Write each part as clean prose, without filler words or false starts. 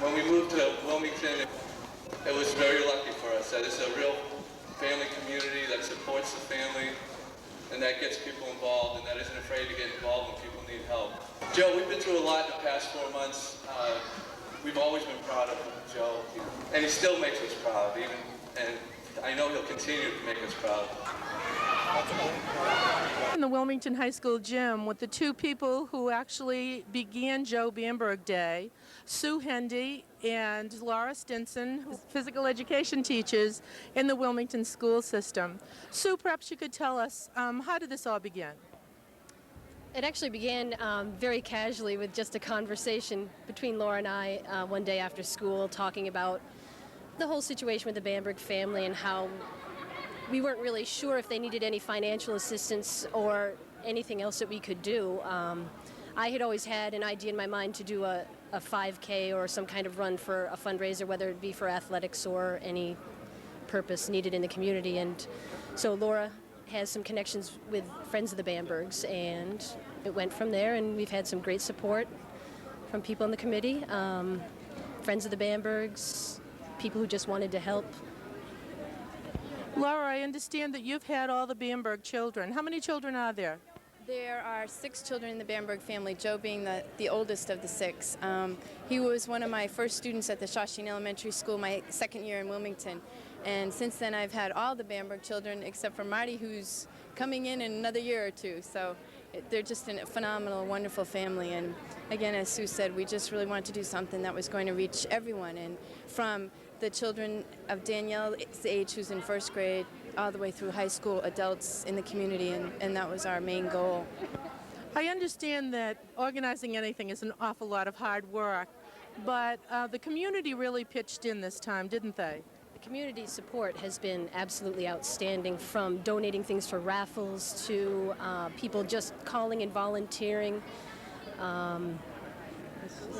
When we moved to Wilmington, it was very lucky for us. That it's a real family community that supports the family and that gets people involved and that isn't afraid to get involved when people need help. Joe, we've been through a lot in the past 4 months. We've always been proud of Joe, and he still makes us proud, and I know he'll continue to make us proud. In the Wilmington High School gym with the two people who actually began Joe Bamberg Day, Sue Hendy and Laura Stinson, physical education teachers in the Wilmington school system. Sue, perhaps you could tell us, how did this all begin? It actually began very casually with just a conversation between Laura and I one day after school, talking about the whole situation with the Bamberg family and how we weren't really sure if they needed any financial assistance or anything else that we could do. I had always had an idea in my mind to do a 5K or some kind of run for a fundraiser, whether it be for athletics or any purpose needed in the community. And so Laura has some connections with Friends of the Bambergs, and it went from there, and we've had some great support from people in the committee, Friends of the Bambergs, people who just wanted to help. Laura, I understand that you've had all the Bamberg children. How many children are there? There are 6 children in the Bamberg family, Joe being the oldest of the 6. He was one of my first students at the Shawshene Elementary School my second year in Wilmington. And since then I've had all the Bamberg children except for Marty, who's coming in another year or 2. So they're just a phenomenal, wonderful family. And again, as Sue said, we just really wanted to do something that was going to reach everyone. And from the children of Danielle's age, who's in 1st grade, all the way through high school, adults in the community, and that was our main goal. I understand that organizing anything is an awful lot of hard work, but the community really pitched in this time, didn't they? The community support has been absolutely outstanding, from donating things for raffles to people just calling and volunteering.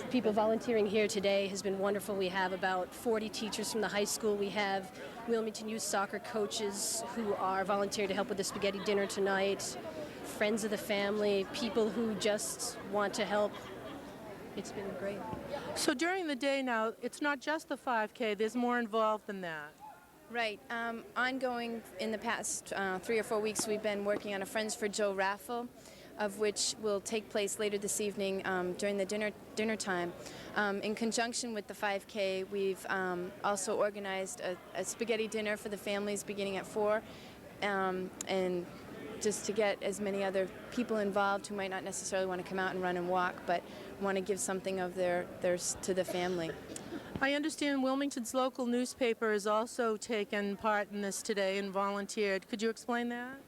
People volunteering here today has been wonderful. We have about 40 teachers from the high school. We have Wilmington youth soccer coaches who are volunteering to help with the spaghetti dinner tonight, friends of the family, people who just want to help. It's been great. So during the day now, it's not just the 5K, there's more involved than that. Right. Ongoing in the past 3 or 4 weeks, we've been working on a Friends for Joe raffle, of which will take place later this evening during the dinner time. In conjunction with the 5K, we've also organized a spaghetti dinner for the families beginning at 4, and just to get as many other people involved who might not necessarily want to come out and run and walk, but want to give something of theirs to the family. I understand Wilmington's local newspaper has also taken part in this today and volunteered. Could you explain that?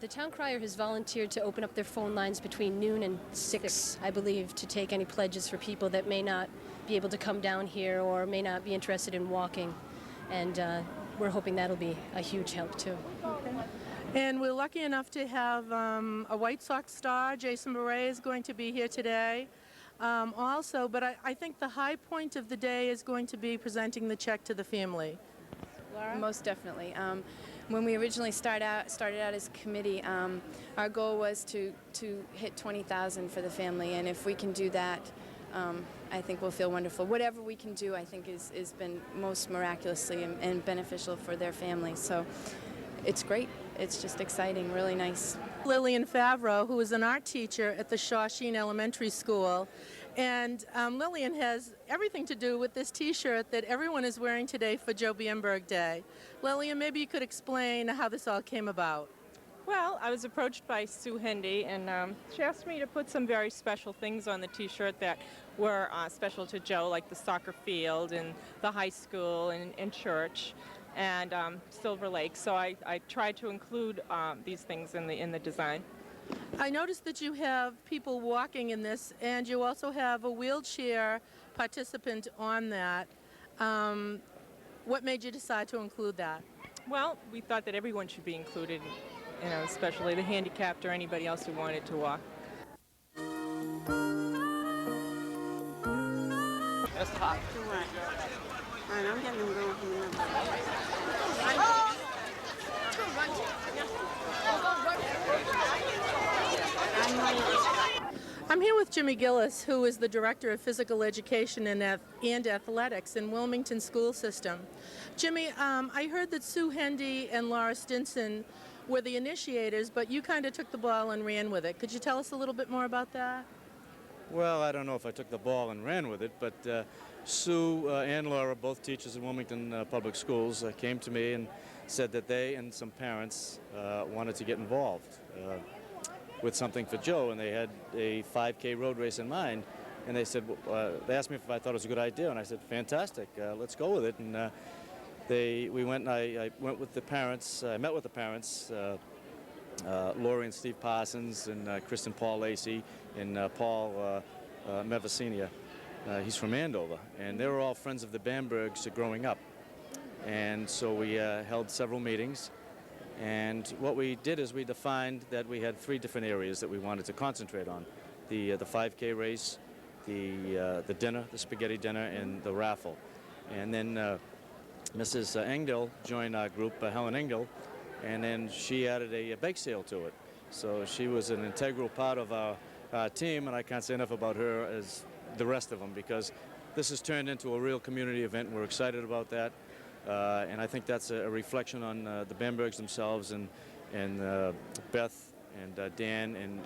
The town crier has volunteered to open up their phone lines between noon and 6, I believe, to take any pledges for people that may not be able to come down here or may not be interested in walking. And we're hoping that'll be a huge help, too. Okay. And we're lucky enough to have a White Sox star. Jason Beret is going to be here today also, but I think the high point of the day is going to be presenting the check to the family. Laura? Most definitely. When we originally started out as a committee, our goal was to hit $20,000 for the family, and if we can do that, I think we'll feel wonderful. Whatever we can do, I think, is been most miraculously and beneficial for their family. So it's great. It's just exciting, really nice. Lillian Favreau, who is an art teacher at the Shawshene Elementary School, and Lillian has everything to do with this T-shirt that everyone is wearing today for Joe Bamberg Day. Lillian, maybe you could explain how this all came about. Well, I was approached by Sue Hendy, and she asked me to put some very special things on the T-shirt that were special to Joe, like the soccer field and the high school and church and Silver Lake. So I tried to include these things in the design. I noticed that you have people walking in this, and you also have a wheelchair participant on that. What made you decide to include that? Well, we thought that everyone should be included, especially the handicapped or anybody else who wanted to walk. That's hot. Too much. All right, I'm getting them going from the number. I'm here with Jimmy Gillis, who is the Director of Physical Education and Athletics in Wilmington School System. Jimmy, I heard that Sue Hendy and Laura Stinson were the initiators, but you kind of took the ball and ran with it. Could you tell us a little bit more about that? Well, I don't know if I took the ball and ran with it, but Sue and Laura, both teachers in Wilmington Public Schools, came to me and said that they and some parents wanted to get involved with something for Joe, and they had a 5K road race in mind. And they said, they asked me if I thought it was a good idea, and I said, fantastic, let's go with it. And we went, and I went with the parents. I met with the parents, Lori and Steve Parsons, and Kristen Paul Lacey, and Paul Mevasinia. He's from Andover, and they were all friends of the Bambergs growing up. And so we held several meetings. And what we did is we defined that we had 3 different areas that we wanted to concentrate on: the 5K race, the dinner, the spaghetti dinner, and the raffle. And then Mrs. Engel joined our group, Helen Engel, and then she added a bake sale to it. So she was an integral part of our team, and I can't say enough about her as the rest of them, because this has turned into a real community event. We're excited about that. And I think that's a reflection on the Bambergs themselves, and Beth and Dan and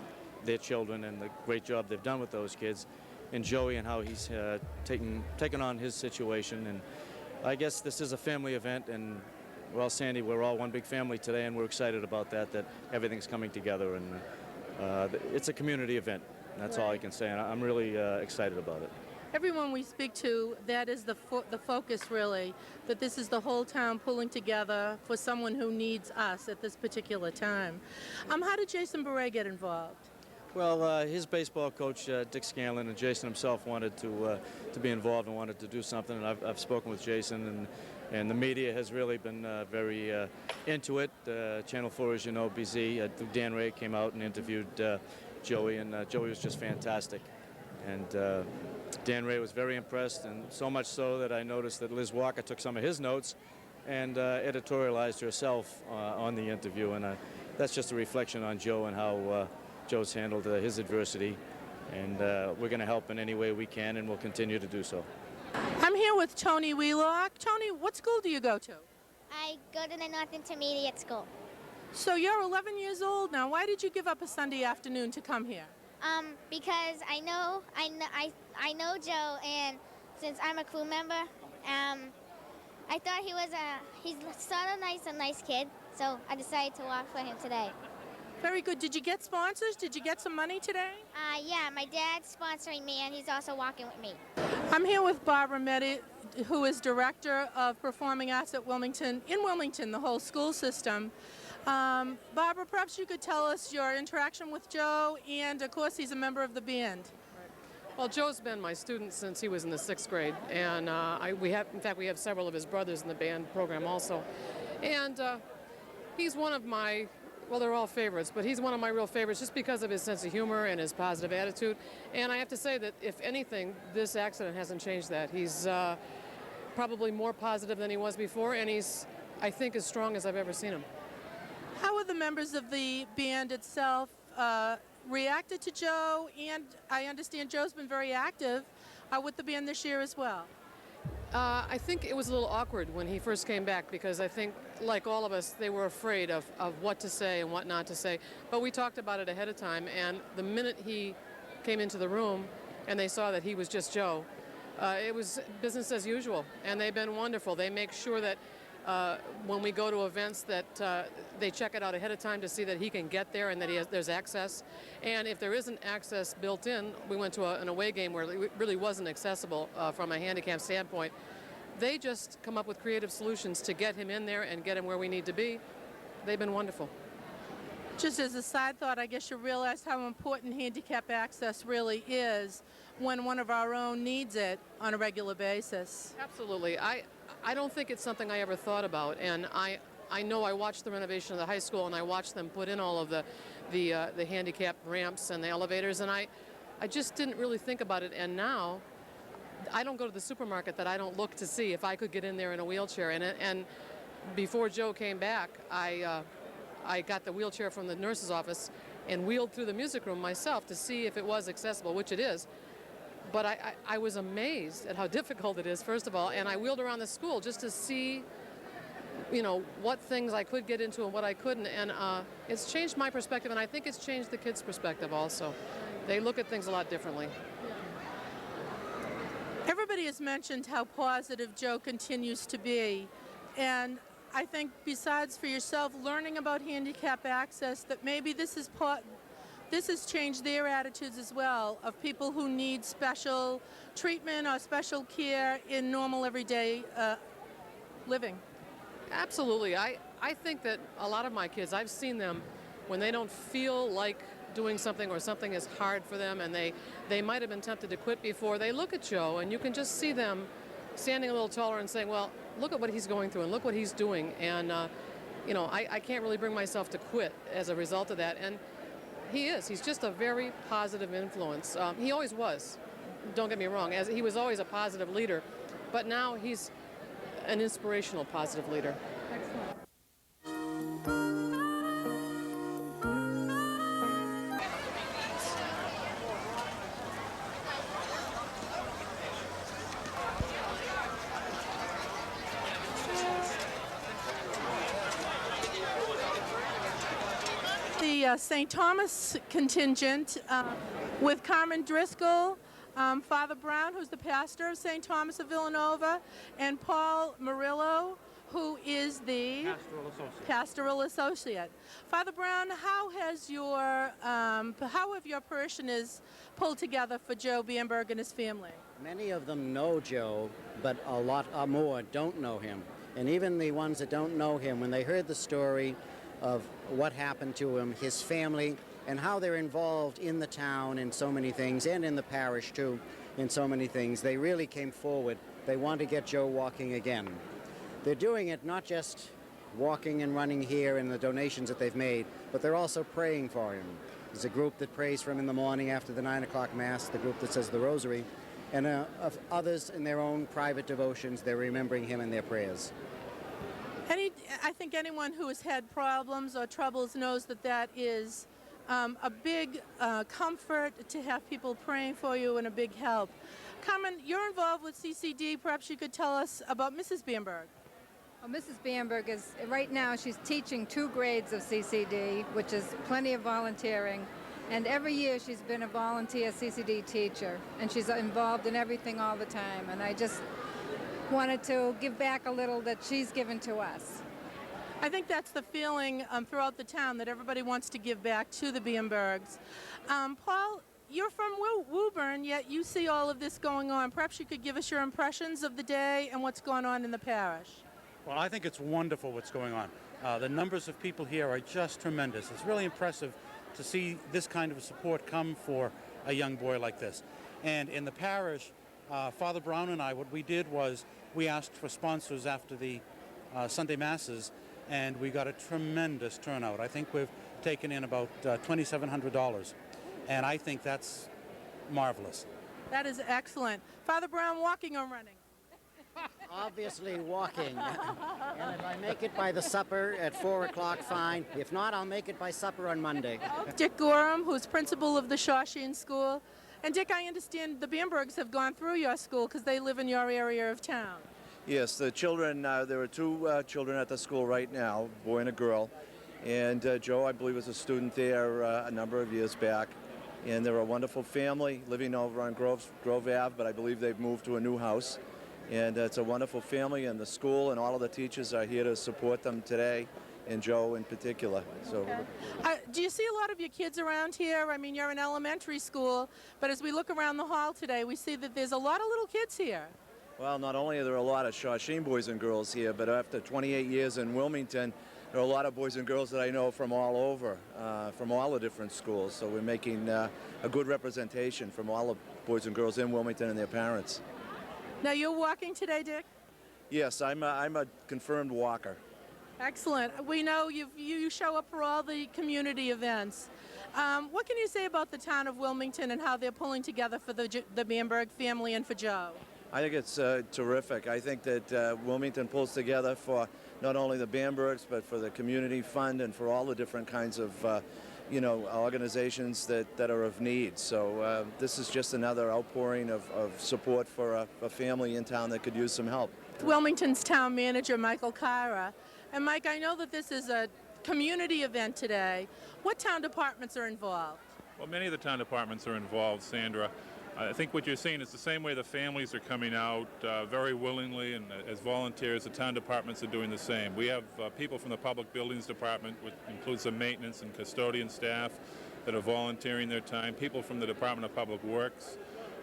their children, and the great job they've done with those kids, and Joey and how he's taken on his situation. And I guess this is a family event, and well, Sandy, we're all one big family today, and we're excited about that everything's coming together, and it's a community event. That's all I can say, and I'm really excited about it. Everyone we speak to, that is the focus, really, that this is the whole town pulling together for someone who needs us at this particular time. How did Jason Beret get involved? Well, his baseball coach, Dick Scanlon, and Jason himself wanted to be involved and wanted to do something. And I've spoken with Jason, and the media has really been very into it. Channel 4, as you know, BZ, Dan Ray came out and interviewed Joey, and Joey was just fantastic. And Dan Ray was very impressed, and so much so that I noticed that Liz Walker took some of his notes and editorialized herself on the interview. And that's just a reflection on Joe and how Joe's handled his adversity. And we're going to help in any way we can, and we'll continue to do so. I'm here with Tony Wheelock. Tony, what school do you go to? I go to the North Intermediate School. So you're 11 years old now. Why did you give up a Sunday afternoon to come here? Because I know Joe, and since I'm a crew member, I thought he's sort of a nice kid, so I decided to walk for him today. Very good. Did you get sponsors? Did you get some money today? Yeah, my dad's sponsoring me, and he's also walking with me. I'm here with Barbara Meddy, who is Director of Performing Arts at Wilmington, the whole school system. Barbara, perhaps you could tell us your interaction with Joe, and of course he's a member of the band. Well, Joe's been my student since he was in the 6th grade, and we have several of his brothers in the band program also. And he's one of my, well, they're all favorites, but he's one of my real favorites just because of his sense of humor and his positive attitude. And I have to say that, if anything, this accident hasn't changed that. He's probably more positive than he was before, and he's, I think, as strong as I've ever seen him. How are the members of the band itself reacted to Joe? And I understand Joe's been very active with the band this year as well. I think it was a little awkward when he first came back, because I think, like all of us, they were afraid of what to say and what not to say. But we talked about it ahead of time, and the minute he came into the room and they saw that he was just Joe, it was business as usual, and they've been wonderful. They make sure that when we go to events that they check it out ahead of time to see that he can get there and that there's access. And if there isn't access built in, we went to an away game where it really wasn't accessible from a handicap standpoint. They just come up with creative solutions to get him in there and get him where we need to be. They've been wonderful. Just as a side thought, I guess you realize how important handicap access really is when one of our own needs it on a regular basis. Absolutely. I don't think it's something I ever thought about, and I know I watched the renovation of the high school, and I watched them put in all of the handicap ramps and the elevators, and I just didn't really think about it. And now I don't go to the supermarket that I don't look to see if I could get in there in a wheelchair. And before Joe came back, I got the wheelchair from the nurse's office and wheeled through the music room myself to see if it was accessible, which it is. But I was amazed at how difficult it is, first of all, and I wheeled around the school just to see, you know, what things I could get into and what I couldn't, and it's changed my perspective, and I think it's changed the kids' perspective also. They look at things a lot differently. Everybody has mentioned how positive Joe continues to be, and I think besides for yourself learning about handicap access, that maybe this has changed their attitudes as well, of people who need special treatment or special care in normal everyday living. Absolutely. I think that a lot of my kids, I've seen them when they don't feel like doing something or something is hard for them and they might have been tempted to quit before, they look at Joe and you can just see them standing a little taller and saying, well, look at what he's going through and look what he's doing. And, you know, I can't really bring myself to quit as a result of that. And he's just a very positive influence. He always was, don't get me wrong, as he was always a positive leader, but now he's an inspirational positive leader. Excellent. The St. Thomas contingent with Carmen Driscoll, Father Brown, who's the pastor of St. Thomas of Villanova, and Paul Murillo, who is the pastoral associate. Father Brown, how have your parishioners pulled together for Joe Bamberg and his family? Many of them know Joe, but a lot more don't know him. And even the ones that don't know him, when they heard the story of what happened to him, his family, and how they're involved in the town in so many things, and in the parish too, in so many things, they really came forward. They want to get Joe walking again. They're doing it not just walking and running here and the donations that they've made, but they're also praying for him. There's a group that prays for him in the morning after the 9 o'clock Mass, the group that says the Rosary, and of others in their own private devotions, they're remembering him in their prayers. I think anyone who has had problems or troubles knows that that is a big comfort to have people praying for you and a big help. Carmen, you're involved with CCD. Perhaps you could tell us about Mrs. Bamberg. Well, Mrs. Bamberg is, right now, she's teaching 2 grades of CCD, which is plenty of volunteering. And every year she's been a volunteer CCD teacher, and she's involved in everything all the time. And I just wanted to give back a little that she's given to us. I think that's the feeling throughout the town, that everybody wants to give back to the Bambergs. Paul, you're from Woburn, yet you see all of this going on. Perhaps you could give us your impressions of the day and what's going on in the parish. Well, I think it's wonderful what's going on. The numbers of people here are just tremendous. It's really impressive to see this kind of support come for a young boy like this. And in the parish, Father Brown and I, what we did was we asked for sponsors after the Sunday Masses, and we got a tremendous turnout. I think we've taken in about $2,700, and I think that's marvelous. That is excellent. Father Brown, walking or running? Obviously walking. And if I make it by the supper at 4 o'clock, fine. If not, I'll make it by supper on Monday. Dick Gorham, who's principal of the Shawshene School. And Dick, I understand the Bambergs have gone through your school because they live in your area of town. Yes, the children, there are 2 children at the school right now, a boy and a girl. And Joe, I believe, was a student there a number of years back. And they're a wonderful family living over on Grove Ave, but I believe they've moved to a new house. And it's a wonderful family, and the school and all of the teachers are here to support them today, and Joe in particular. So, okay. Do you see a lot of your kids around here? I mean, you're in elementary school, but as we look around the hall today, we see that there's a lot of little kids here. well, not only are there a lot of Shawshene boys and girls here, but after 28 years in Wilmington, there are a lot of boys and girls that I know from all over, from all the different schools. So we're making a good representation from all the boys and girls in Wilmington and their parents. Now, you're walking today, Dick? Yes, I'm a confirmed walker. Excellent. We know you show up for all the community events. What can you say about the town of Wilmington and how they're pulling together for the Bamberg family and for Joe? I think it's terrific. I think that Wilmington pulls together for not only the Bambergs, but for the community fund and for all the different kinds of organizations that are of need. So this is just another outpouring of support for a family in town that could use some help. Wilmington's town manager, Michael Kyra. And Mike, I know that this is a community event today. What town departments are involved? Well, many of the town departments are involved, Sandra. I think what you're seeing is the same way the families are coming out very willingly, and as volunteers, the town departments are doing the same. We have people from the Public Buildings Department, which includes some maintenance and custodian staff, that are volunteering their time. People from the Department of Public Works,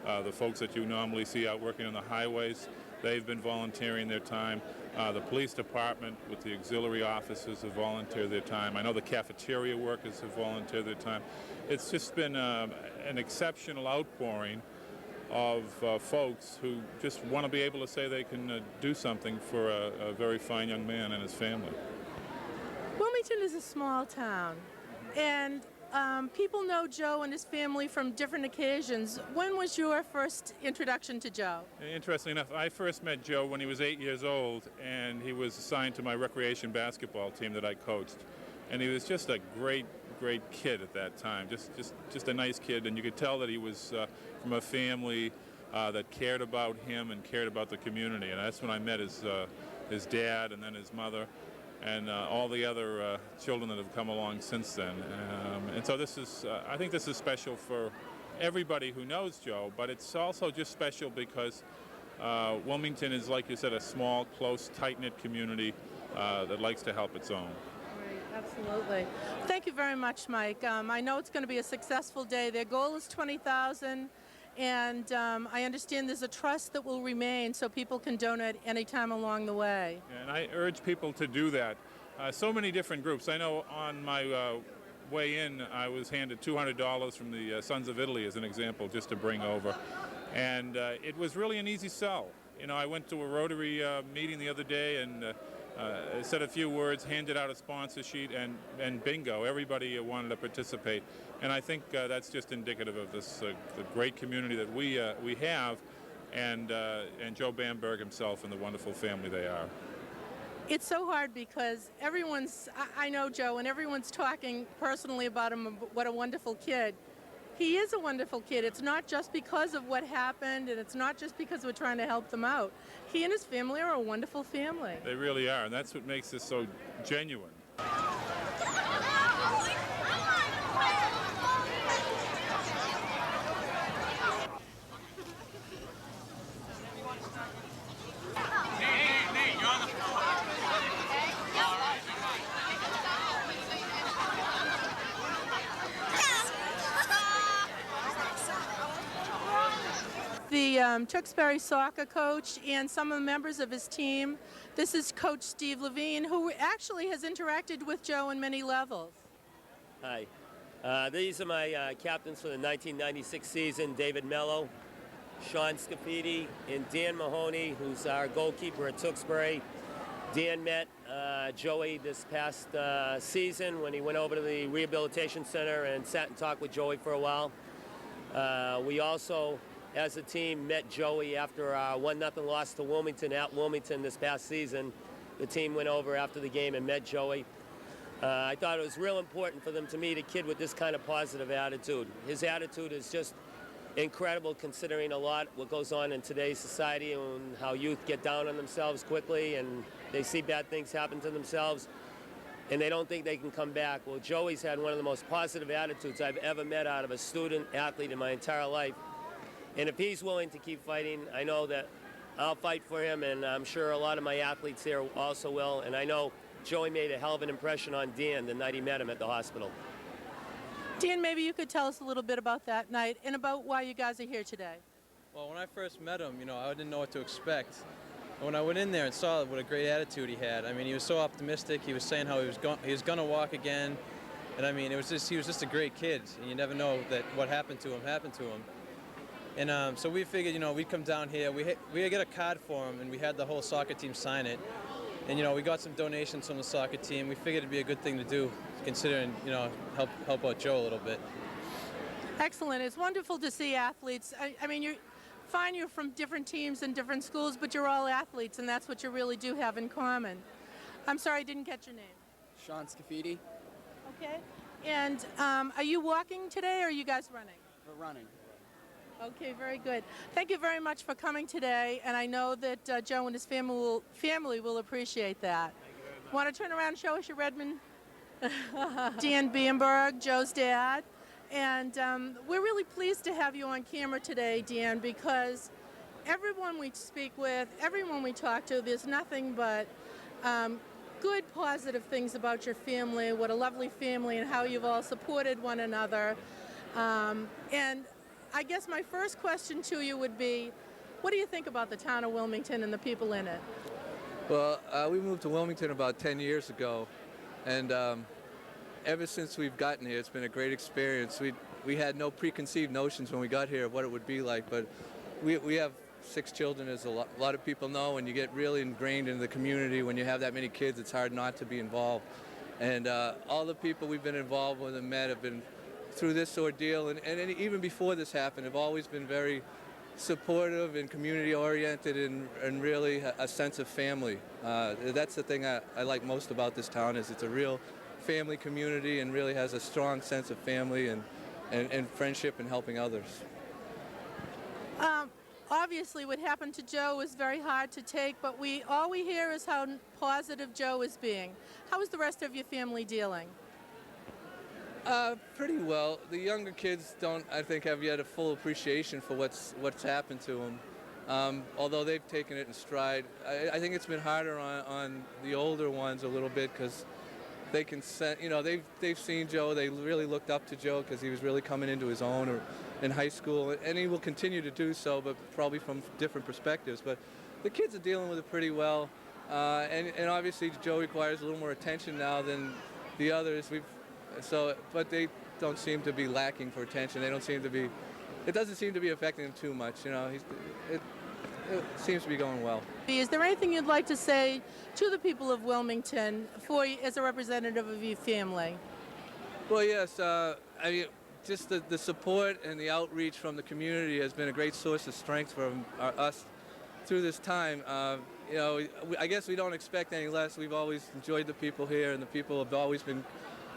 the folks that you normally see out working on the highways, they've been volunteering their time. The police department with the auxiliary officers have volunteered their time. I know the cafeteria workers have volunteered their time. It's just been an exceptional outpouring of folks who just want to be able to say they can do something for a very fine young man and his family. Wilmington is a small town, and people know Joe and his family from different occasions. When was your first introduction to Joe? Interestingly enough, I first met Joe when he was 8 years old, and he was assigned to my recreation basketball team that I coached. And he was just a great kid at that time, just a nice kid, and you could tell that he was from a family that cared about him and cared about the community. And that's when I met his dad and then his mother, and all the other children that have come along since then. And so this is, I think this is special for everybody who knows Joe, but it's also just special because Wilmington is, like you said, a small, close, tight-knit community that likes to help its own. Right, absolutely. Thank you very much, Mike. I know it's going to be a successful day. Their goal is 20,000. And I understand there's a trust that will remain so people can donate anytime along the way. And I urge people to do that. So many different groups. I know on my way in, I was handed $200 from the Sons of Italy as an example, just to bring over. And it was really an easy sell. I went to a Rotary meeting the other day and said a few words, handed out a sponsor sheet, and bingo, everybody wanted to participate. And I think that's just indicative of this the great community that we have, and Joe Bamberg himself and the wonderful family they are. It's so hard because I know Joe, and everyone's talking personally about him, what a wonderful kid. He is a wonderful kid. It's not just because of what happened, and it's not just because we're trying to help them out. He and his family are a wonderful family. They really are, and that's what makes this so genuine. The Tewksbury soccer coach and some of the members of his team. This is Coach Steve Levine, who actually has interacted with Joe on many levels. Hi. These are my captains for the 1996 season, David Mello, Sean Scafidi, and Dan Mahoney, who's our goalkeeper at Tewksbury. Dan met Joey this past season when he went over to the rehabilitation center and sat and talked with Joey for a while. We also, as a team, met Joey after our 1-0 loss to Wilmington at Wilmington this past season. The team went over after the game and met Joey. I thought it was real important for them to meet a kid with this kind of positive attitude. His attitude is just incredible, considering a lot what goes on in today's society and how youth get down on themselves quickly and they see bad things happen to themselves and they don't think they can come back. Well, Joey's had one of the most positive attitudes I've ever met out of a student athlete in my entire life. And if he's willing to keep fighting, I know that I'll fight for him, and I'm sure a lot of my athletes here also will. And I know Joey made a hell of an impression on Dan the night he met him at the hospital. Dan, maybe you could tell us a little bit about that night and about why you guys are here today. Well, when I first met him, I didn't know what to expect. When I went in there and saw what a great attitude he had, I mean, he was so optimistic. He was saying how he was going to walk again. And I mean, he was just a great kid. And you never know that what happened to him. And so we figured, we'd come down here. We get a card for him, and we had the whole soccer team sign it. And, we got some donations from the soccer team. We figured it'd be a good thing to do, considering, help out Joe a little bit. Excellent. It's wonderful to see athletes. I mean, you're from different teams and different schools, but you're all athletes, and that's what you really do have in common. I'm sorry, I didn't catch your name. Sean Scafidi. Okay. And are you walking today, or are you guys running? We're running. Okay, very good. Thank you very much for coming today, and I know that Joe and his family will appreciate that. Want to turn around and show us your Redmond? Dan Bamberg, Joe's dad. And we're really pleased to have you on camera today, Dan, because everyone we speak with, everyone we talk to, there's nothing but good, positive things about your family, what a lovely family, and how you've all supported one another. And I guess my first question to you would be, what do you think about the town of Wilmington and the people in it? Well, we moved to Wilmington about 10 years ago, and ever since we've gotten here, it's been a great experience. We had no preconceived notions when we got here of what it would be like, but we have 6 children, as a lot of people know, and you get really ingrained in the community. When you have that many kids, it's hard not to be involved. And all the people we've been involved with and met have been through this ordeal, and even before this happened, have always been very supportive and community-oriented, and really a sense of family. That's the thing I like most about this town, is it's a real family community and really has a strong sense of family and friendship and helping others. Obviously, what happened to Joe was very hard to take, but all we hear is how positive Joe is being. How is the rest of your family dealing? Pretty well. The younger kids don't, I think, have yet a full appreciation for what's happened to them. Although they've taken it in stride. I think it's been harder on the older ones a little bit, because they can sense, they've seen Joe. They really looked up to Joe because he was really coming into his own in high school, and he will continue to do so, but probably from different perspectives. But the kids are dealing with it pretty well, and obviously Joe requires a little more attention now than the others. But they don't seem to be lacking for attention. They don't seem to be. It doesn't seem to be affecting him too much. It seems to be going well. Is there anything you'd like to say to the people of Wilmington as a representative of your family? Well, yes. I mean, just the support and the outreach from the community has been a great source of strength for us through this time. I guess we don't expect any less. We've always enjoyed the people here, and the people have always been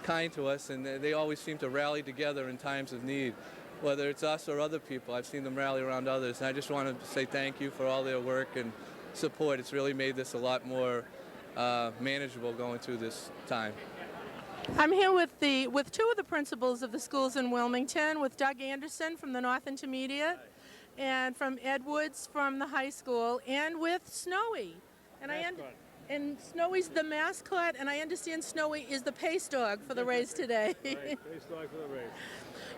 kind to us, and they always seem to rally together in times of need, whether it's us or other people. I've seen them rally around others, and I just want to say thank you for all their work and support. It's really made this a lot more manageable going through this time. I'm here with 2 of the principals of the schools in Wilmington, with Doug Anderson from the North Intermediate, and from Ed Woods from the high school, and with Snowy. And Snowy's the mascot, and I understand Snowy is the pace dog for the race today. Right, pace dog for the race.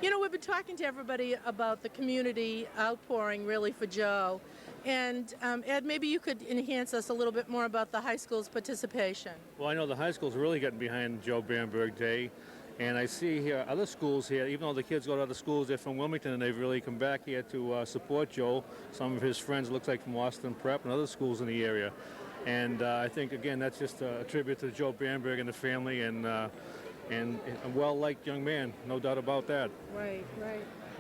We've been talking to everybody about the community outpouring, really, for Joe. And Ed, maybe you could enhance us a little bit more about the high school's participation. Well, I know the high school's really getting behind Joe Bamberg Day. And I see here other schools here, even though the kids go to other schools, they're from Wilmington, and they've really come back here to support Joe. Some of his friends, looks like from Austin Prep and other schools in the area. And I think, again, that's just a tribute to Joe Bamberg and the family, and a well-liked young man, no doubt about that. Right.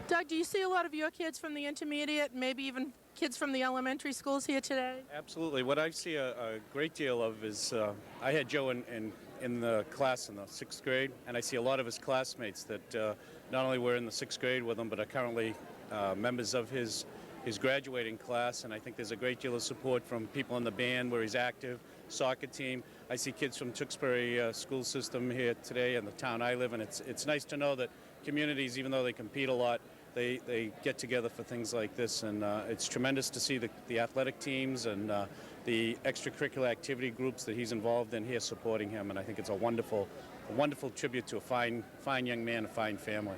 Doug, do you see a lot of your kids from the intermediate, maybe even kids from the elementary schools here today? Absolutely. What I see a great deal of is, I had Joe in the class in the 6th grade, and I see a lot of his classmates that not only were in the 6th grade with him, but are currently members of his graduating class, and I think there's a great deal of support from people in the band where he's active, soccer team. I see kids from Tewksbury school system here today in the town I live in. It's nice to know that communities, even though they compete a lot, they get together for things like this, and it's tremendous to see the athletic teams and the extracurricular activity groups that he's involved in here supporting him, and I think it's a wonderful tribute to a fine young man, a fine family.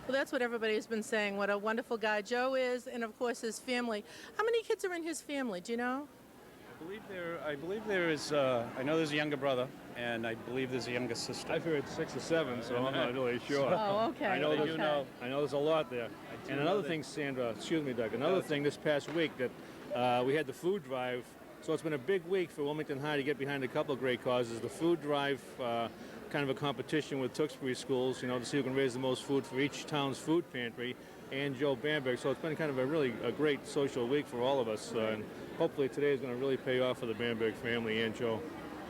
Well, that's what everybody's been saying, what a wonderful guy Joe is, and of course his family. How many kids are in his family, do you know? I believe there is, I know there's a younger brother, and I believe there's a younger sister. I've heard 6 or 7, so I'm not really sure. Oh, okay. I know there's a lot there. And another thing, Sandra, excuse me, Doug, another thing this past week that we had the food drive. So it's been a big week for Wilmington High to get behind a couple of great causes. The food drive, kind of a competition with Tewksbury schools, to see who can raise the most food for each town's food pantry, and Joe Bamberg. So it's been kind of a great social week for all of us, and hopefully today is going to really pay off for the Bamberg family and Joe.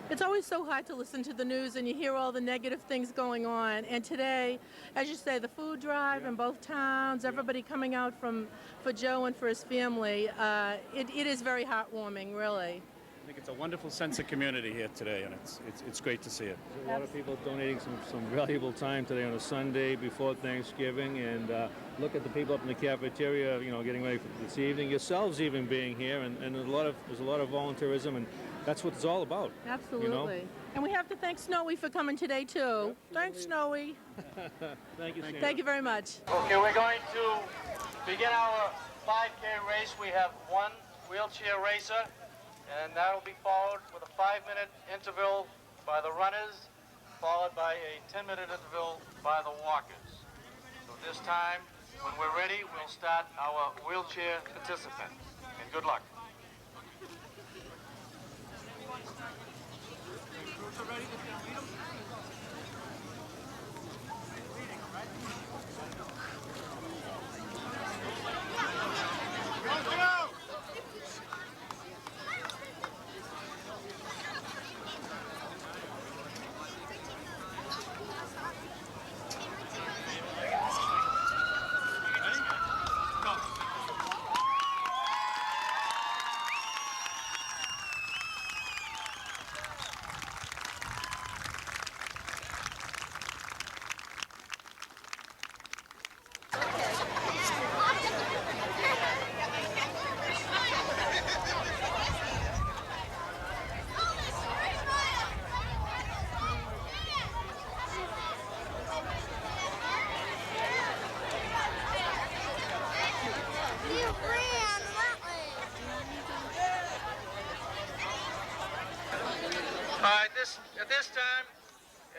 It's always so hard to listen to the news and you hear all the negative things going on. And today, as you say, the food drive in both towns, everybody coming out for Joe and for his family, it is very heartwarming, really. I think it's a wonderful sense of community here today, and it's great to see it. There's a lot of people donating some valuable time today on a Sunday before Thanksgiving, and look at the people up in the cafeteria, getting ready for this evening. Yourselves even being here, and there's a lot of volunteerism, and that's what it's all about. Absolutely. And we have to thank Snowy for coming today too. Thanks, Snowy. Thank you, Sandra. Thank you very much. Okay, we're going to begin our 5K race. We have one wheelchair racer, and that'll be followed with a 5-minute interval by the runners, followed by a 10-minute interval by the walkers. So this time, when we're ready, we'll start our wheelchair participant. And good luck.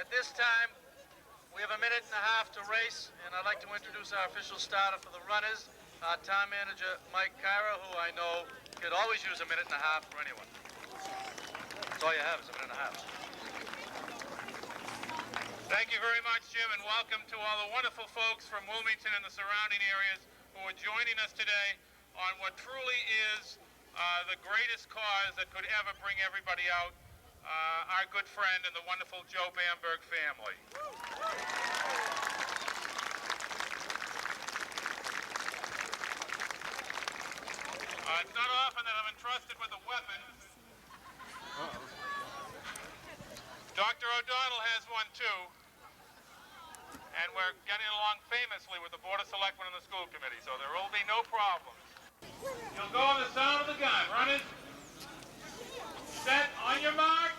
At this time, we have a minute and a half to race, and I'd like to introduce our official starter for the runners, our town manager, Mike Kyra, who I know could always use a minute and a half for anyone. That's all you have is a minute and a half. Thank you very much, Jim, and welcome to all the wonderful folks from Wilmington and the surrounding areas who are joining us today on what truly is the greatest cause that could ever bring everybody out, our good friend and the wonderful Joe Bamberg family. It's not often that I'm entrusted with a weapon. Dr. O'Donnell has one too, and we're getting along famously with the Board of Selectmen and the school committee, so there will be no problems. You'll go on the sound of the gun. Runners, set, on your mark.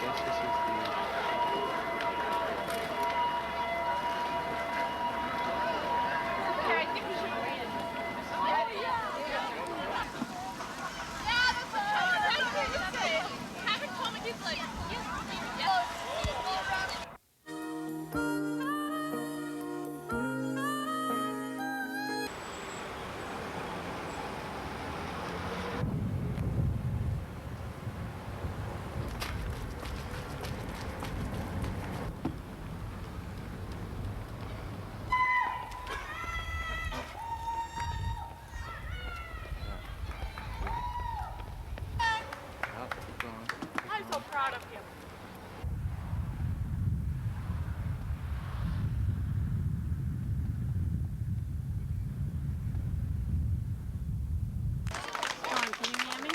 guess this is I'm so proud of him. John, can you hear me?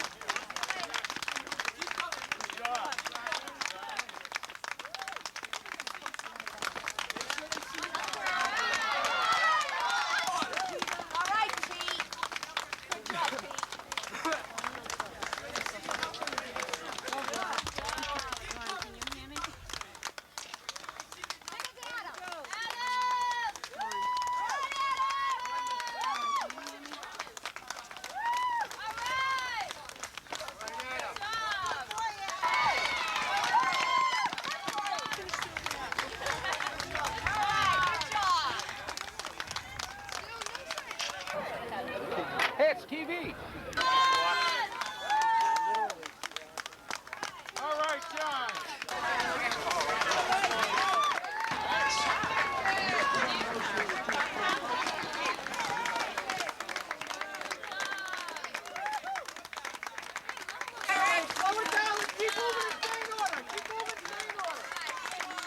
All right, Pete. Good job, Pete. Hey, it's TV. All right, John. Slow it down. Keep moving in staying order. Keep moving in staying order.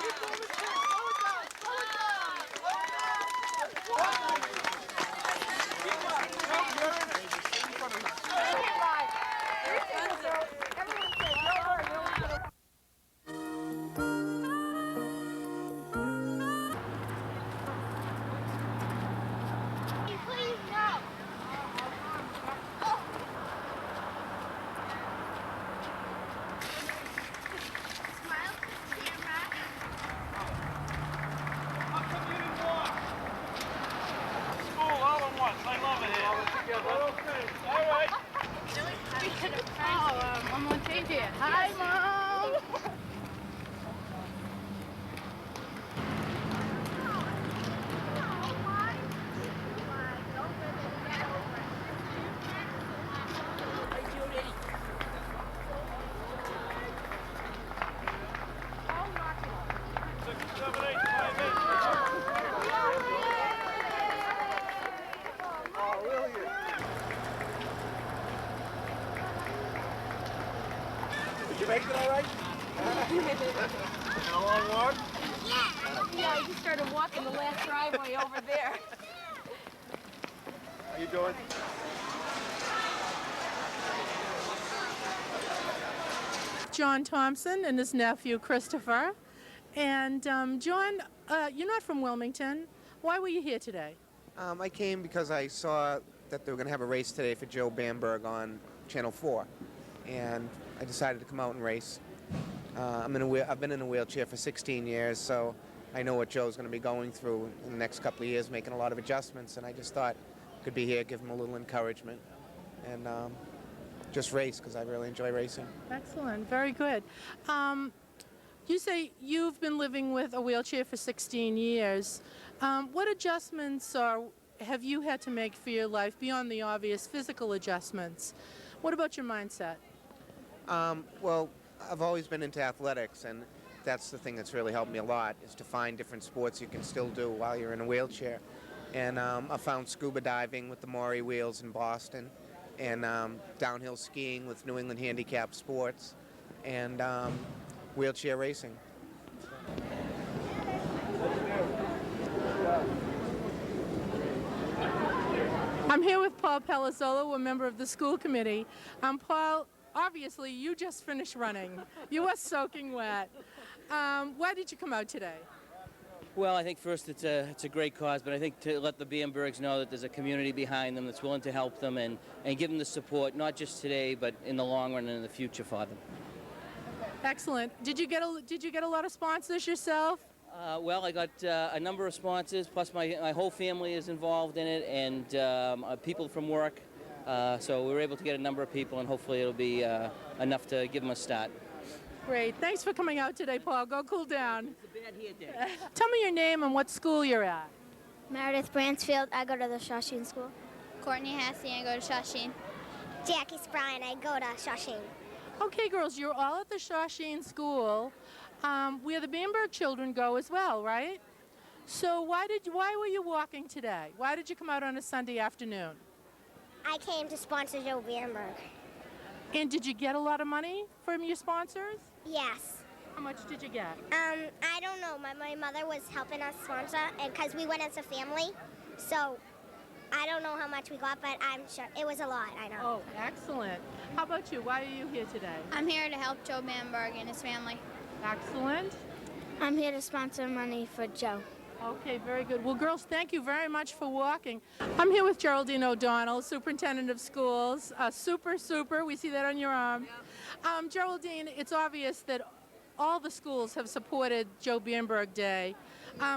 Keep moving quick. Slow it down. Slow it down. Slow it down. Keep up. No, you're in it. In front of us. Everyone say, don't worry, no one's gonna... Please, no. Smile to the camera. School all at once. I love it here. All together. Okay. All right. One more change here. Hi, Mom. Did you make it all right? A long walk? Yeah, I just started walking the last driveway over there. How you doing? John Thompson and his nephew Christopher. And John, you're not from Wilmington. Why were you here today? I came because I saw that they were going to have a race today for Joe Bamberg on Channel 4, and I decided to come out and race. I've been in a wheelchair for 16 years, so I know what Joe's going to be going through in the next couple of years, making a lot of adjustments, and I just thought I could be here, give him a little encouragement, and just race, because I really enjoy racing. Excellent, very good. You say you've been living with a wheelchair for 16 years. What adjustments have you had to make for your life beyond the obvious physical adjustments? What about your mindset? Well, I've always been into athletics, and that's the thing that's really helped me a lot, is to find different sports you can still do while you're in a wheelchair. And I found scuba diving with the Maury wheels in Boston, and downhill skiing with New England Handicap Sports, and wheelchair racing. I'm here with Paul Palazzolo, a member of the school committee. Paul, obviously you just finished running. You were soaking wet. Why did you come out today? Well, I think first it's a great cause, but I think to let the Bambergs know that there's a community behind them that's willing to help them and give them the support, not just today, but in the long run and in the future for them. Excellent. Did you get a lot of sponsors yourself? Well, I got a number of sponsors, plus my whole family is involved in it, and people from work. So we were able to get a number of people, and hopefully it'll be enough to give them a start. Great. Thanks for coming out today, Paul. Go cool down. It's a bad hair day. Tell me your name and what school you're at. Meredith Bransfield, I go to the Shawsheen School. Courtney Hassey, I go to Shawsheen. Jackie Sprine, I go to Shawsheen. Okay, girls, you're all at the Shawsheen School, where the Bamberg children go as well, right? So why were you walking today? Why did you come out on a Sunday afternoon? I came to sponsor Joe Bamberg. And did you get a lot of money from your sponsors? Yes. How much did you get? I don't know. My mother was helping us sponsor, and because we went as a family, so I don't know how much we got, but I'm sure it was a lot. I know. Oh, excellent. How about you? Why are you here today? I'm here to help Joe Bamberg and his family. Excellent. I'm here to sponsor money for Joe. Okay, very good. Well, girls, thank you very much for walking. I'm here with Geraldine O'Donnell, Superintendent of Schools. Super. We see that on your arm. Geraldine, it's obvious that all the schools have supported Joe Bamberg Day.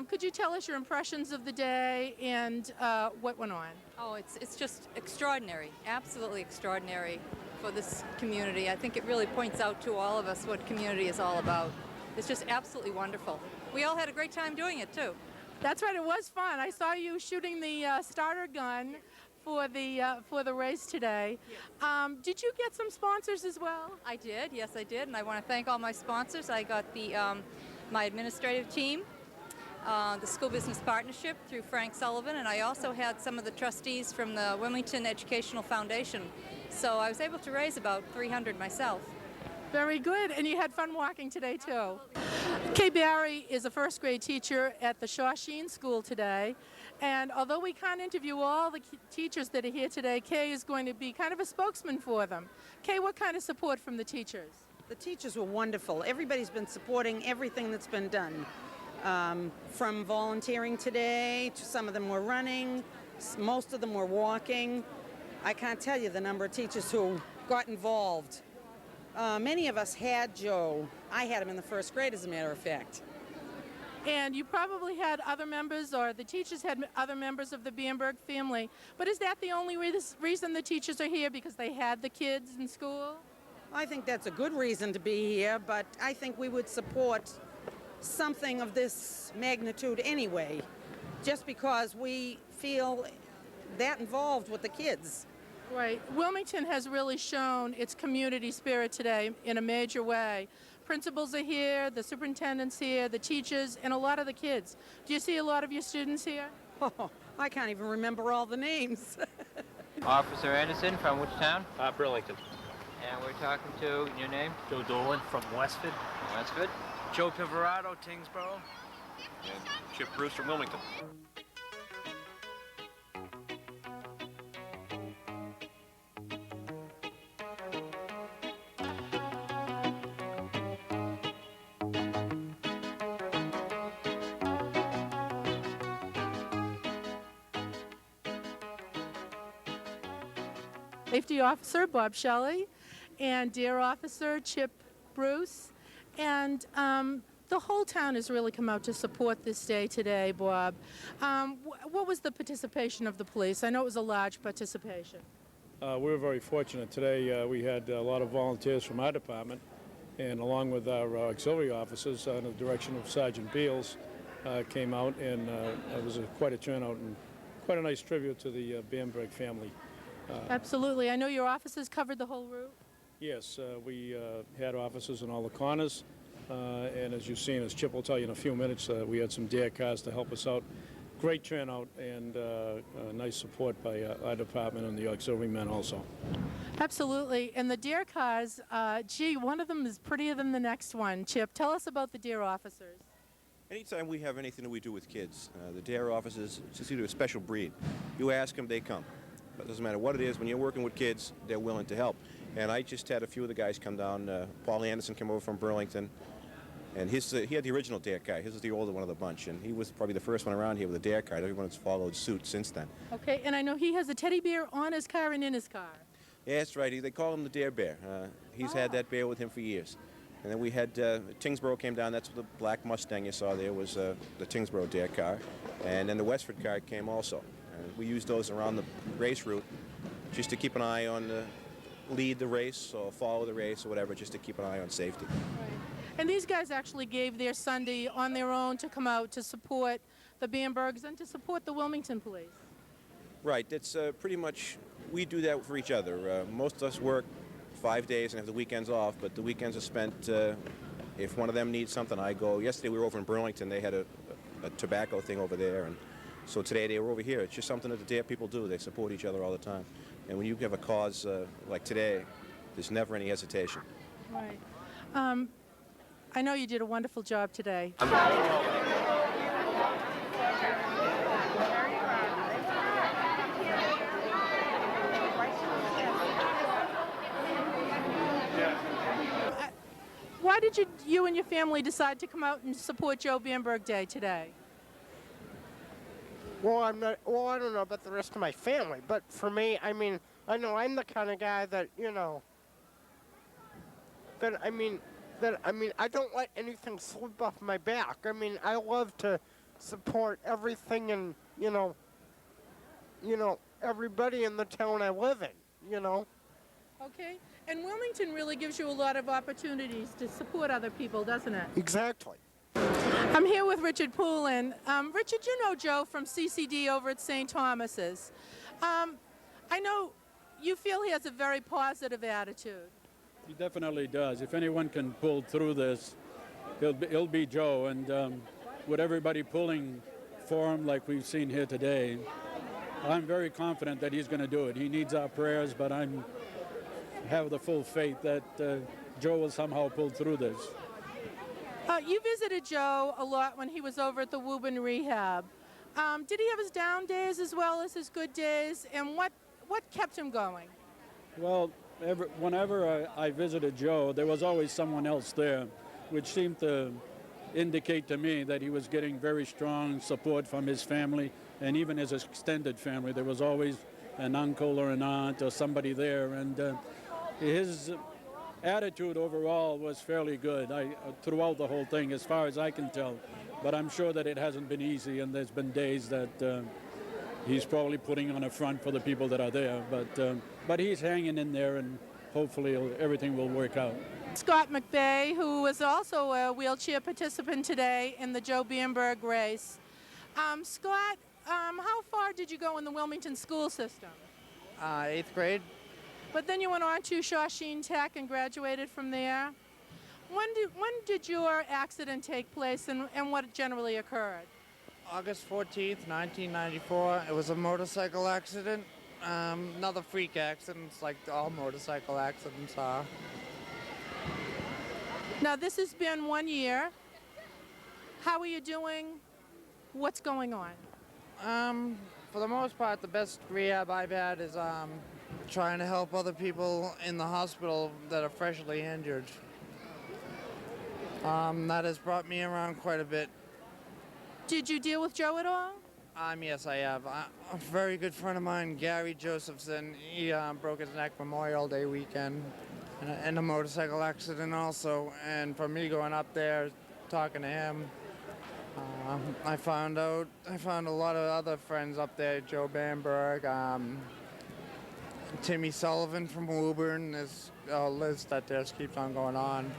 Could you tell us your impressions of the day and what went on? Oh, it's just extraordinary, absolutely extraordinary for this community. I think it really points out to all of us what community is all about. It's just absolutely wonderful. We all had a great time doing it, too. That's right, it was fun. I saw you shooting the starter gun for the race today. Did you get some sponsors as well? I did, yes I did, and I want to thank all my sponsors. I got the my administrative team, the School Business Partnership through Frank Sullivan, and I also had some of the trustees from the Wilmington Educational Foundation. So I was able to raise about $300 myself. Very good, and you had fun walking today too. Kay Barry is a first grade teacher at the Shawsheen School today, and although we can't interview all the teachers that are here today, Kay is going to be kind of a spokesman for them. Kay, what kind of support from the teachers? The teachers were wonderful. Everybody's been supporting everything that's been done. From volunteering today, to some of them were running, most of them were walking. I can't tell you the number of teachers who got involved. Many of us had Joe. I had him in the first grade, as a matter of fact. And you probably had other members, or the teachers had other members of the Bamberg family. But is that the only reason the teachers are here, because they had the kids in school? I think that's a good reason to be here, but I think we would support something of this magnitude anyway, just because we feel that involved with the kids. Right. Wilmington has really shown its community spirit today in a major way. Principals are here, the superintendent's here, the teachers, and a lot of the kids. Do you see a lot of your students here? Oh, I can't even remember all the names. Officer Anderson from which town? Burlington. And we're talking to your name? Joe Dolan from Westford. Westford. Joe Pivarato, Tingsboro. And Chip Bruce from Wilmington. Safety Officer Bob Shelley and Dare Officer Chip Bruce. And the whole town has really come out to support this day today, Bob. What was the participation of the police? I know it was a large participation. We were very fortunate today. We had a lot of volunteers from our department, and along with our auxiliary officers under the direction of Sergeant Beals, came out, and it was quite a turnout and quite a nice tribute to the Bamberg family. Absolutely. I know your officers covered the whole route. Yes, we had officers in all the corners, and as you've seen, as Chip will tell you in a few minutes, we had some DARE cars to help us out. Great turnout and nice support by our department and the auxiliary men also. Absolutely. And the DARE cars, gee, one of them is prettier than the next one. Chip, tell us about the DARE officers. Anytime we have anything that we do with kids, the DARE officers, it's either a special breed. You ask them, they come. But it doesn't matter what it is, when you're working with kids, they're willing to help. And I just had a few of the guys come down. Paul Anderson came over from Burlington, and he had the original DARE car. His is the older one of the bunch, and he was probably the first one around here with a DARE car. Everyone's followed suit since then. Okay, and I know he has a teddy bear on his car and in his car. Yeah, that's right. They call him the DARE Bear. He's had that bear with him for years. And then we had Tingsboro came down. That's the black Mustang you saw there was the Tingsboro Dare car. And then the Westford car came also. And we used those around the race route just to keep an eye on lead the race or follow the race or whatever, just to keep an eye on safety. Right. And these guys actually gave their Sunday on their own to come out to support the Bambergs and to support the Wilmington police. Right. It's pretty much, we do that for each other. Most of us work 5 days and have the weekends off, but the weekends are spent, if one of them needs something, I go. Yesterday we were over in Burlington. They had a tobacco thing over there, and so today they were over here. It's just something that the Dare people do. They support each other all the time. And when you have a cause like today, there's never any hesitation. Right. I know you did a wonderful job today. Why did you and your family decide to come out and support Joe Bamberg Day today? Well, I don't know about the rest of my family, but for me, I mean, I know I'm the kind of guy that, you know, I don't let anything slip off my back. I mean, I love to support everything and, you know, everybody in the town I live in, you know. Okay. And Wilmington really gives you a lot of opportunities to support other people, doesn't it? Exactly. I'm here with Richard Poulin. Richard, you know Joe from CCD over at St. Thomas's. I know you feel he has a very positive attitude. He definitely does. If anyone can pull through this, he'll be Joe. And with everybody pulling for him like we've seen here today, I'm very confident that he's going to do it. He needs our prayers, but I have the full faith that Joe will somehow pull through this. You visited Joe a lot when he was over at the Woburn Rehab. Did he have his down days as well as his good days? And what kept him going? Well, whenever I visited Joe, there was always someone else there, which seemed to indicate to me that he was getting very strong support from his family and even his extended family. There was always an uncle or an aunt or somebody there, and his attitude overall was fairly good throughout the whole thing, as far as I can tell. But I'm sure that it hasn't been easy, and there's been days that he's probably putting on a front for the people that are there. But he's hanging in there, and hopefully everything will work out. Scott McVeigh, who was also a wheelchair participant today in the Joe Bamberg race. Scott, how far did you go in the Wilmington school system? 8th grade. But then you went on to Shawshene Tech and graduated from there. When did your accident take place, and what generally occurred? August 14th, 1994. It was a motorcycle accident. Another freak accident, like all motorcycle accidents are. Now, this has been 1 year. How are you doing? What's going on? For the most part, the best rehab I've had is trying to help other people in the hospital that are freshly injured. That has brought me around quite a bit. Did you deal with Joe at all? Yes, I have. A very good friend of mine, Gary Josephson, he broke his neck Memorial Day weekend in a motorcycle accident also. And for me going up there, talking to him, I found a lot of other friends up there, Joe Bamberg, Timmy Sullivan from Woburn. There's a list that just keeps on going on.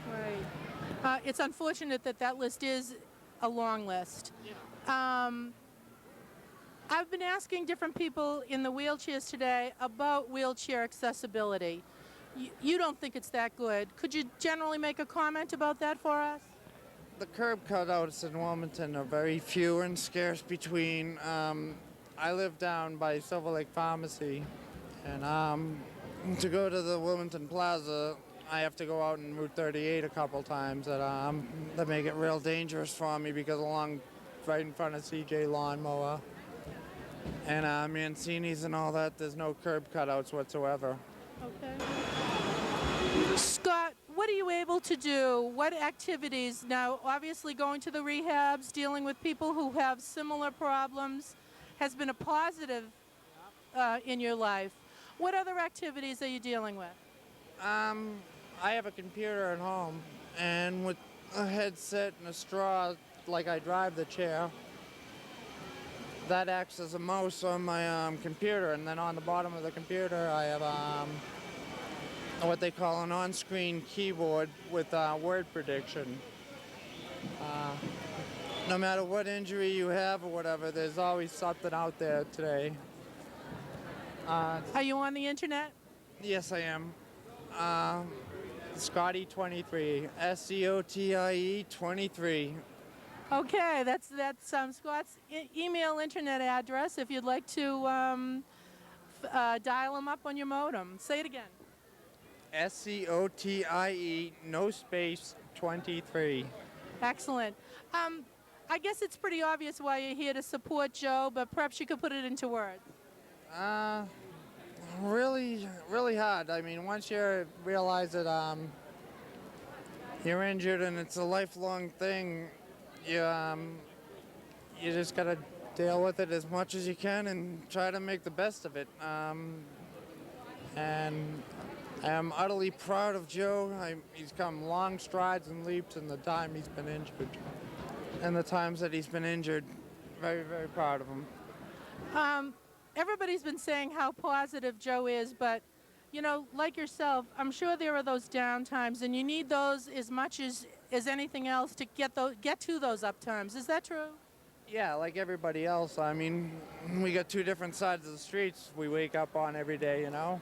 Right. It's unfortunate that that list is a long list. I've been asking different people in the wheelchairs today about wheelchair accessibility. You don't think it's that good. Could you generally make a comment about that for us? The curb cutouts in Wilmington are very few and scarce between. I live down by Silver Lake Pharmacy, and to go to the Wilmington Plaza, I have to go out in Route 38 a couple times. That make it real dangerous for me because along right in front of CJ Lawnmower and Mancini's and all that, there's no curb cutouts whatsoever. Okay. Scott, what are you able to do? What activities? Now, obviously going to the rehabs, dealing with people who have similar problems has been a positive in your life. What other activities are you dealing with? I have a computer at home, and with a headset and a straw, like I drive the chair, that acts as a mouse on my computer, and then on the bottom of the computer I have what they call an on-screen keyboard with word prediction. No matter what injury you have or whatever, there's always something out there today. Are you on the internet? Yes, I am. Scotty23, SCOTIE 23. Okay, that's Scott's email internet address if you'd like to dial him up on your modem. Say it again. SCOTIE, no space, 23. Excellent. I guess it's pretty obvious why you're here to support Joe, but perhaps you could put it into words. Really hard. I mean, once you realize that you're injured and it's a lifelong thing, you just gotta deal with it as much as you can and try to make the best of it. And I'm utterly proud of Joe. He's come long strides and leaps in the time he's been injured. And the times that he's been injured, very, very proud of him. Everybody's been saying how positive Joe is, but, you know, like yourself, I'm sure there are those down times, and you need those as much as anything else to get to those up times. Is that true? Yeah, like everybody else. I mean, we got two different sides of the streets we wake up on every day, you know?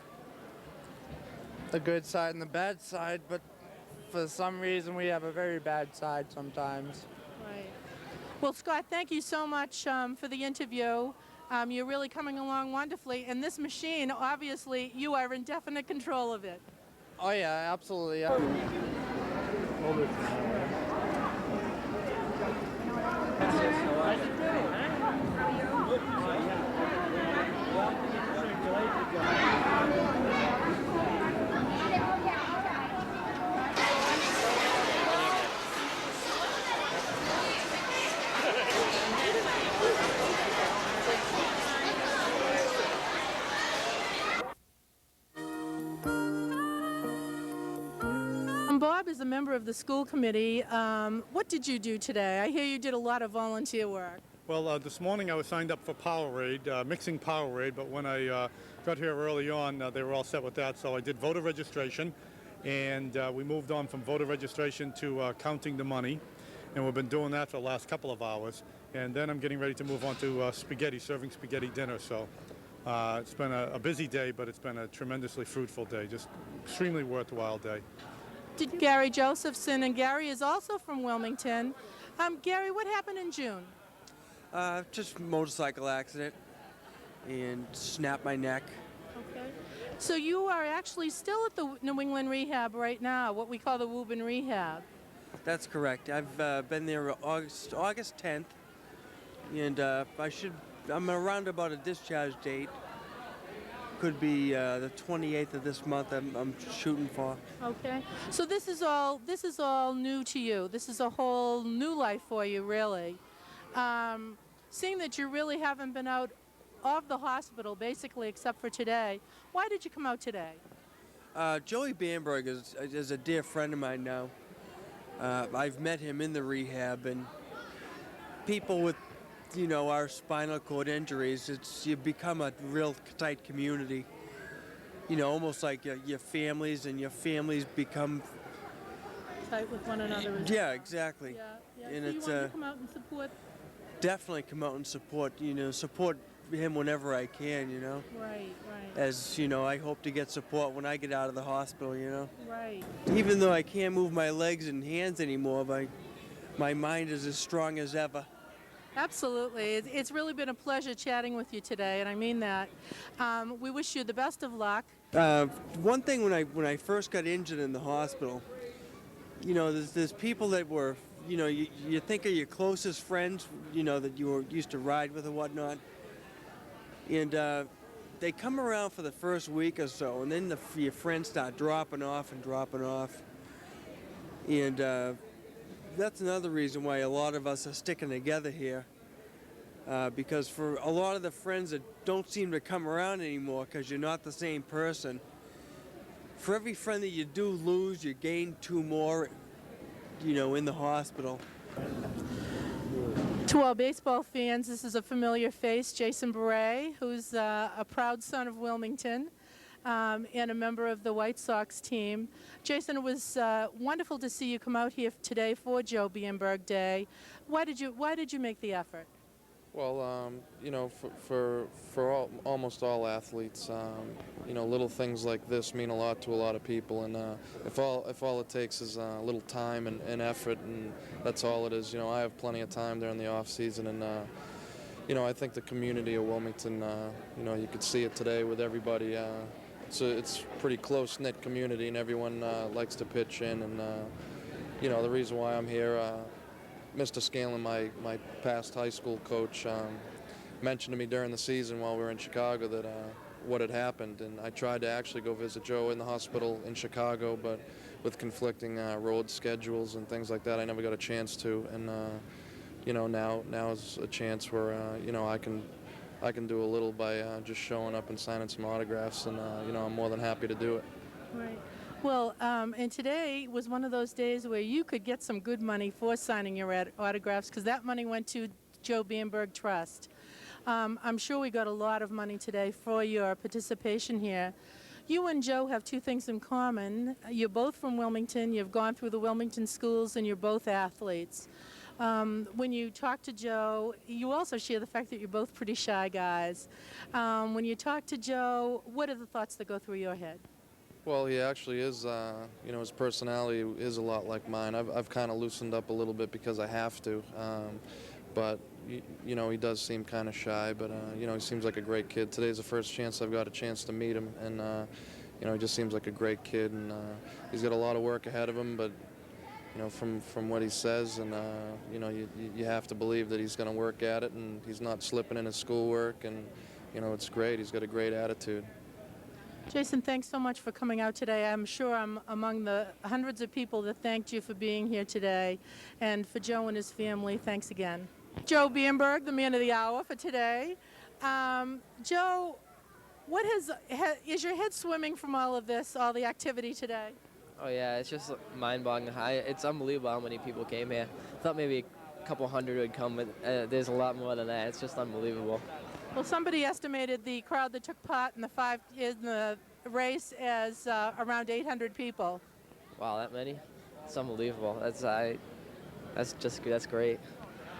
The good side and the bad side, but for some reason we have a very bad side sometimes. Right. Well, Scott, thank you so much for the interview. You're really coming along wonderfully, and this machine, obviously, you are in definite control of it. Oh yeah, absolutely. Bob is a member of the school committee. What did you do today? I hear you did a lot of volunteer work. Well, this morning I was signed up for Powerade, mixing Powerade, but when I got here early on, they were all set with that, so I did voter registration, and we moved on from voter registration to counting the money, and we've been doing that for the last couple of hours, and then I'm getting ready to move on to serving spaghetti dinner, so it's been a busy day, but it's been a tremendously fruitful day, just extremely worthwhile day. Did Gary Josephson, and Gary is also from Wilmington. Gary, what happened in June? Just a motorcycle accident and snapped my neck. Okay. So you are actually still at the New England Rehab right now, what we call the Woburn Rehab. That's correct. I've been there August 10th, and I'm around about a discharge date. Could be the 28th of this month. I'm shooting for. Okay. So this is all new to you. This is a whole new life for you, really. Seeing that you really haven't been out of the hospital, basically, except for today, why did you come out today? Joey Bamberg is a dear friend of mine now. I've met him in the rehab, and people with, you know, our spinal cord injuries, you become a real tight community. You know, almost like your families, and your families become tight with one another. Yeah, exactly. Yeah. And so it's you want to come out and support? Definitely come out and support. You know, support him whenever I can. You know. Right. As you know, I hope to get support when I get out of the hospital. You know. Right. Even though I can't move my legs and hands anymore, my mind is as strong as ever. Absolutely. It's really been a pleasure chatting with you today, and I mean that. We wish you the best of luck. One thing when I first got injured in the hospital, you know, there's people that were, you know, you think of your closest friends, you know, that you were used to ride with or whatnot, and they come around for the first week or so, and then your friends start dropping off, and that's another reason why a lot of us are sticking together here, because for a lot of the friends that don't seem to come around anymore because you're not the same person, for every friend that you do lose, you gain two more, in the hospital. To all baseball fans, this is a familiar face, Jason Beret, who's a proud son of Wilmington and a member of the White Sox team. Jason, it was wonderful to see you come out here today for Joe Bamberg Day. Why did you make the effort? Well, for almost all athletes, little things like this mean a lot to a lot of people, and if all it takes is a little time and effort, and that's all it is. I have plenty of time during the off season, and I think the community of Wilmington, you could see it today with everybody. It's a pretty close-knit community, and everyone likes to pitch in, and the reason why I'm here. Mr. Scanlon, my past high school coach, mentioned to me during the season while we were in Chicago that what had happened, and I tried to actually go visit Joe in the hospital in Chicago, but with conflicting road schedules and things like that, I never got a chance to. And now is a chance where I can do a little by just showing up and signing some autographs, and I'm more than happy to do it. Right. Well, and today was one of those days where you could get some good money for signing your autographs, because that money went to Joe Bamberg Trust. I'm sure we got a lot of money today for your participation here. You and Joe have two things in common. You're both from Wilmington, you've gone through the Wilmington schools, and you're both athletes. When you talk to Joe, you also share the fact that you're both pretty shy guys. When you talk to Joe, what are the thoughts that go through your head? Well, he actually is, his personality is a lot like mine. I've kind of loosened up a little bit because I have to, but, he does seem kind of shy, but, he seems like a great kid. Today's the first chance I've got a chance to meet him, and, he just seems like a great kid, and he's got a lot of work ahead of him, but, from what he says, and, you have to believe that he's going to work at it, and he's not slipping in his schoolwork, and, it's great. He's got a great attitude. Jason, thanks so much for coming out today. I'm sure I'm among the hundreds of people that thanked you for being here today. And for Joe and his family, thanks again. Joe Bamberg, the man of the hour for today. Joe, is your head swimming from all of this, all the activity today? Oh yeah, it's just mind-boggling. It's unbelievable how many people came here. I thought maybe a couple hundred would come, but there's a lot more than that. It's just unbelievable. Well, somebody estimated the crowd that took part in the race as around 800 people. Wow, that many? It's unbelievable. That's great.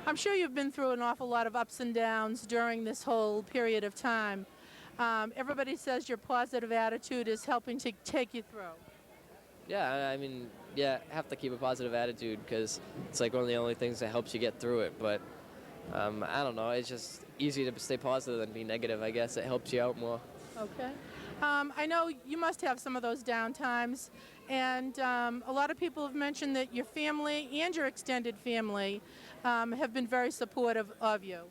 I'm sure you've been through an awful lot of ups and downs during this whole period of time. Everybody says your positive attitude is helping to take you through. Yeah, have to keep a positive attitude, because it's like one of the only things that helps you get through it. But I don't know, it's just easier to stay positive than be negative, I guess. It helps you out more. Okay. I know you must have some of those down times, and a lot of people have mentioned that your family and your extended family have been very supportive of you.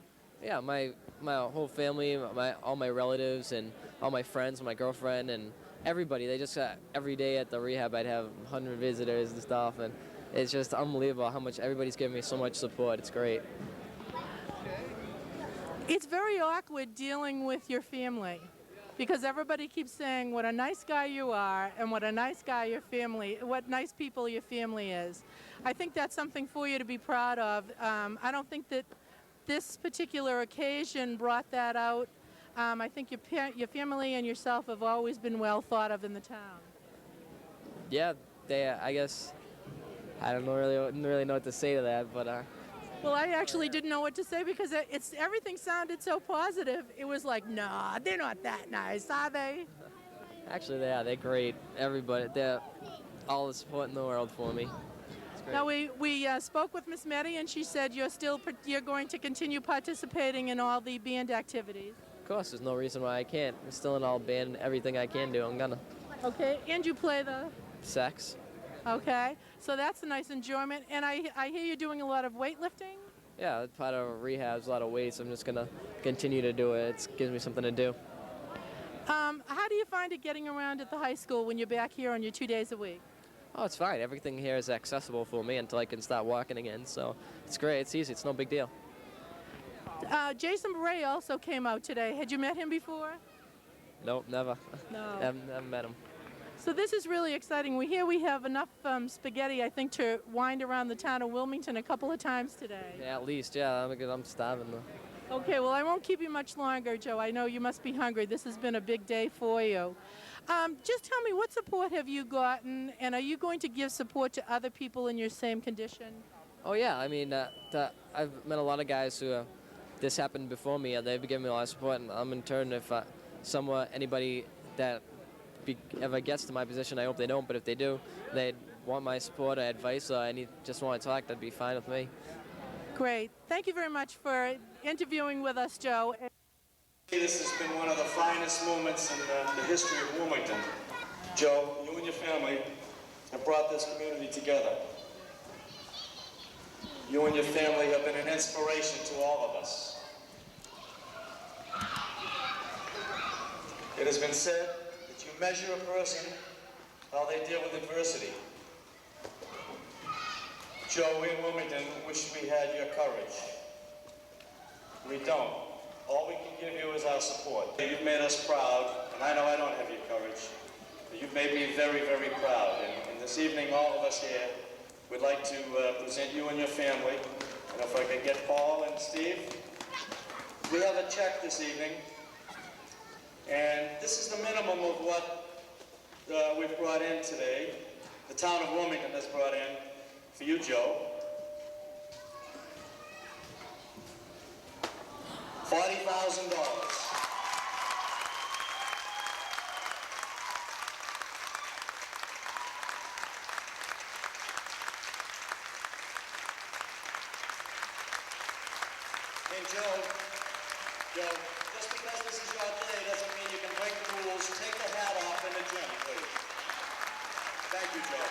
Yeah, my whole family, all my relatives, and all my friends, my girlfriend, and everybody. They just every day at the rehab I'd have 100 visitors and stuff, and it's just unbelievable how much everybody's giving me so much support. It's great. It's very awkward dealing with your family, because everybody keeps saying what a nice guy you are and what a nice guy what nice people your family is. I think that's something for you to be proud of. I don't think that this particular occasion brought that out. I think your family and yourself have always been well thought of in the town. Yeah, I guess, I don't really know what to say to that, but Well, I actually didn't know what to say, because everything sounded so positive. It was like, nah, they're not that nice, are they? Actually, they're great. Everybody, they're all the support in the world for me. It's great. Now, we spoke with Miss Meddy, and she said you're going to continue participating in all the band activities. Of course, there's no reason why I can't. I'm still in all band, everything I can do, I'm gonna. Okay, and you play the? Sax. Okay, so that's a nice enjoyment. And I hear you're doing a lot of weightlifting? Yeah, it's part of rehab's a lot of weights. I'm just gonna continue to do it. It gives me something to do. How do you find it getting around at the high school when you're back here on your 2 days a week? Oh, it's fine. Everything here is accessible for me until I can start walking again. So it's great. It's easy. It's no big deal. Jason Beret also came out today. Had you met him before? Nope, never. No. Haven't met him. So this is really exciting. We have enough spaghetti, I think, to wind around the town of Wilmington a couple of times today. Yeah, at least, yeah, because I'm starving though. Okay, well, I won't keep you much longer, Joe. I know you must be hungry. This has been a big day for you. Just tell me, what support have you gotten, and are you going to give support to other people in your same condition? Oh yeah, I mean, I've met a lot of guys who this happened before me, and they've given me a lot of support, and I'm in turn, if anybody that ever gets to my position, I hope they don't, but if they do, they'd want my support or advice, or just want to talk, that'd be fine with me. Great. Thank you very much for interviewing with us, Joe. This has been one of the finest moments in the history of Wilmington. Joe, you and your family have brought this community together. You and your family have been an inspiration to all of us. It has been said that you measure a person how they deal with adversity. Joe, we in Wilmington wish we had your courage. We don't. All we can give you is our support. You've made us proud, and I know I don't have your courage, but you've made me very, very proud. And this evening, all of us here would like to present you and your family. And if I could get Paul and Steve, we have a check this evening, and this is the minimum of what we've brought in today. The town of Wilmington has brought in for you, Joe. $40,000. And Joe, just because this is your day doesn't mean you can break the rules. Take the hat off in the gym, please. Thank you, Joe.